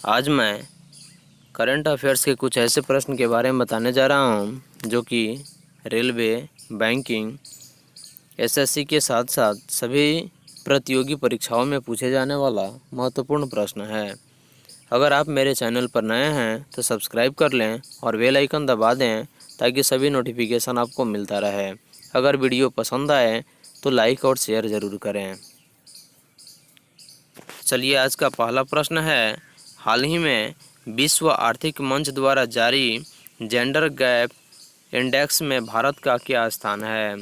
आज मैं current affairs के कुछ ऐसे प्रश्न के बारे में बताने जा रहा हूँ जो कि रेलवे, बैंकिंग, एसएससी के साथ साथ सभी प्रतियोगी परीक्षाओं में पूछे जाने वाला महत्वपूर्ण प्रश्न है। अगर आप मेरे चैनल पर नए हैं तो सब्सक्राइब कर लें और बेल आइकन दबा दें ताकि सभी नोटिफिकेशन आपको मिलता रहे। अगर वीडियो पसंद आए तो लाइक और शेयर ज़रूर करें। चलिए, आज का पहला प्रश्न है, हाल ही में विश्व आर्थिक मंच द्वारा जारी जेंडर गैप इंडेक्स में भारत का क्या स्थान है?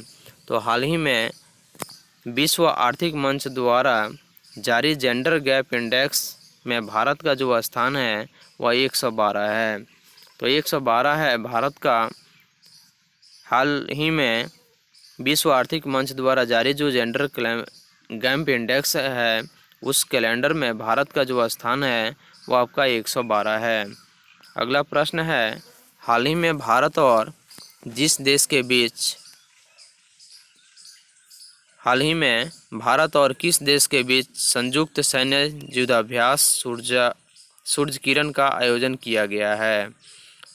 तो हाल ही में विश्व आर्थिक मंच द्वारा जारी जेंडर गैप इंडेक्स में भारत का जो स्थान है वह 112 है। तो 112 है भारत का। हाल ही में विश्व आर्थिक मंच द्वारा जारी जो जेंडर गैप इंडेक्स है उस कैलेंडर में भारत का जो स्थान है वो आपका 112 है। अगला प्रश्न है, हाल ही में भारत और जिस देश के बीच हाल ही में भारत और किस देश के बीच संयुक्त सैन्य युद्धाभ्यास सूर्य किरण का आयोजन किया गया है?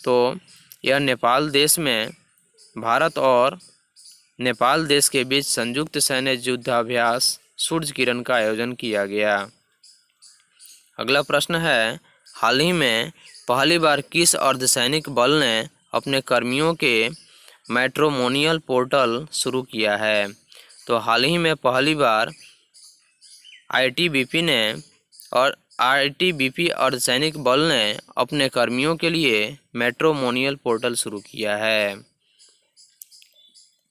तो यह नेपाल देश में भारत और नेपाल देश के बीच संयुक्त सैन्य युद्धाभ्यास सूर्य किरण का आयोजन किया गया। अगला प्रश्न है, हाल ही में पहली बार किस अर्धसैनिक बल ने अपने कर्मियों के मैट्रिमोनियल पोर्टल शुरू किया है? तो हाल ही में पहली बार आईटीबीपी अर्धसैनिक बल ने अपने कर्मियों के लिए मैट्रिमोनियल पोर्टल शुरू किया है।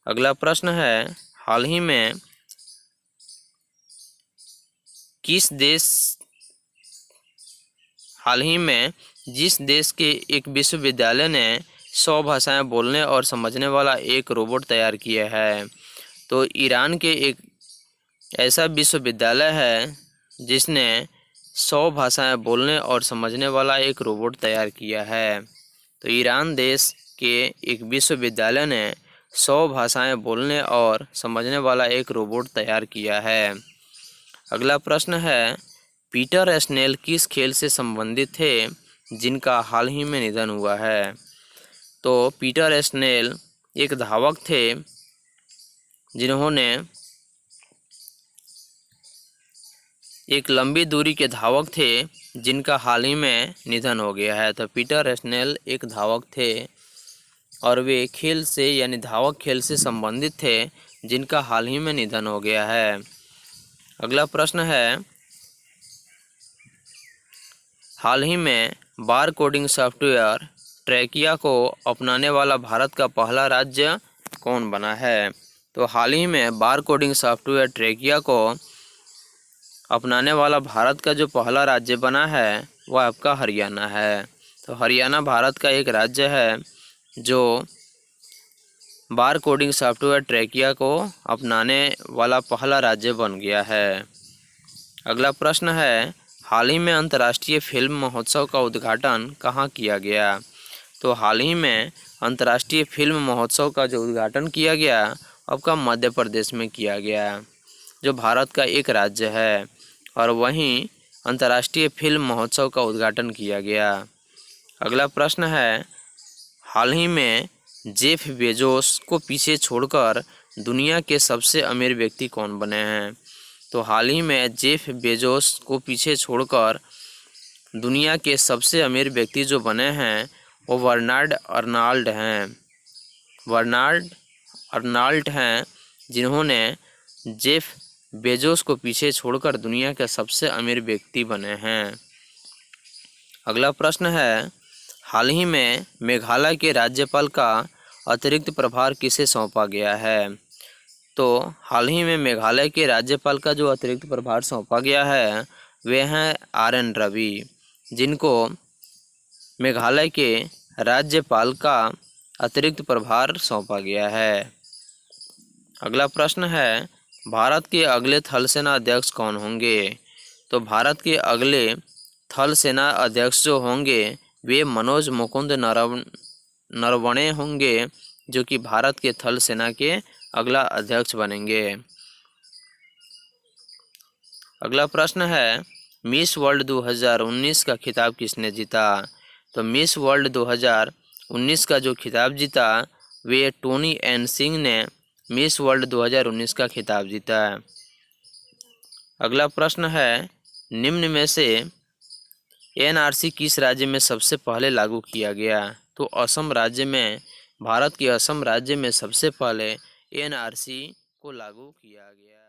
अगला प्रश्न है, हाल ही में जिस देश के एक विश्वविद्यालय ने 100 भाषाएं बोलने और समझने वाला एक रोबोट तैयार किया है? तो ईरान के एक ऐसा विश्वविद्यालय है जिसने 100 भाषाएं बोलने और समझने वाला एक रोबोट तैयार किया है। तो ईरान देश के एक विश्वविद्यालय ने 100 भाषाएं बोलने और समझने वाला एक रोबोट तैयार किया है। अगला प्रश्न है, पीटर स्नेल किस खेल से संबंधित थे जिनका हाल ही में निधन हुआ है? तो पीटर स्नेल एक धावक थे जिन्होंने एक लंबी दूरी के धावक थे जिनका हाल ही में निधन हो गया है। तो पीटर स्नेल एक धावक थे और वे खेल से यानी धावक खेल से संबंधित थे जिनका हाल ही में निधन हो गया है। अगला प्रश्न है, हाल ही में बार कोडिंग सॉफ्टवेयर ट्रैकिया को अपनाने वाला भारत का पहला राज्य कौन बना है? तो हाल ही में बार कोडिंग सॉफ्टवेयर ट्रैकिया को अपनाने वाला भारत का जो पहला राज्य बना है वह आपका हरियाणा है। तो हरियाणा भारत का एक राज्य है जो बार कोडिंग सॉफ्टवेयर ट्रैकिया को अपनाने वाला पहला राज्य बन गया है। अगला प्रश्न है, हाल ही में अंतर्राष्ट्रीय फिल्म महोत्सव का उद्घाटन कहाँ किया गया? तो हाल ही में अंतर्राष्ट्रीय फिल्म महोत्सव का जो उद्घाटन किया गया आपका मध्य प्रदेश में किया गया, जो भारत का एक राज्य है, और वहीं अंतर्राष्ट्रीय फिल्म महोत्सव का उद्घाटन किया गया। अगला प्रश्न है, हाल ही में जेफ बेजोस को पीछे छोड़कर दुनिया के सबसे अमीर व्यक्ति कौन बने हैं? तो हाल ही में जेफ बेजोस को पीछे छोड़कर दुनिया के सबसे अमीर व्यक्ति जो बने हैं वो बर्नार्ड अर्नाल्ड हैं, जिन्होंने जेफ बेजोस को पीछे छोड़कर दुनिया के सबसे अमीर व्यक्ति बने हैं। अगला प्रश्न है, हाल ही में मेघालय के राज्यपाल का अतिरिक्त प्रभार किसे सौंपा गया है? तो हाल ही में मेघालय के राज्यपाल का जो अतिरिक्त प्रभार सौंपा गया है वे हैं RN रवि, जिनको मेघालय के राज्यपाल का अतिरिक्त प्रभार सौंपा गया है। अगला प्रश्न है, भारत के अगले थल सेना अध्यक्ष कौन होंगे? तो भारत के अगले थल सेना अध्यक्ष जो होंगे वे मनोज मुकुंद नरवणे होंगे, जो कि भारत के थल सेना के अगला अध्यक्ष बनेंगे। अगला प्रश्न है, मिस वर्ल्ड 2019 का खिताब किसने जीता? तो मिस वर्ल्ड 2019 का जो खिताब जीता वे टोनी एन सिंह ने मिस वर्ल्ड 2019 का खिताब जीता है। अगला प्रश्न है, निम्न में से एनआरसी किस राज्य में सबसे पहले लागू किया गया? तो असम राज्य में, भारत के असम राज्य में सबसे पहले एनआरसी को लागू किया गया।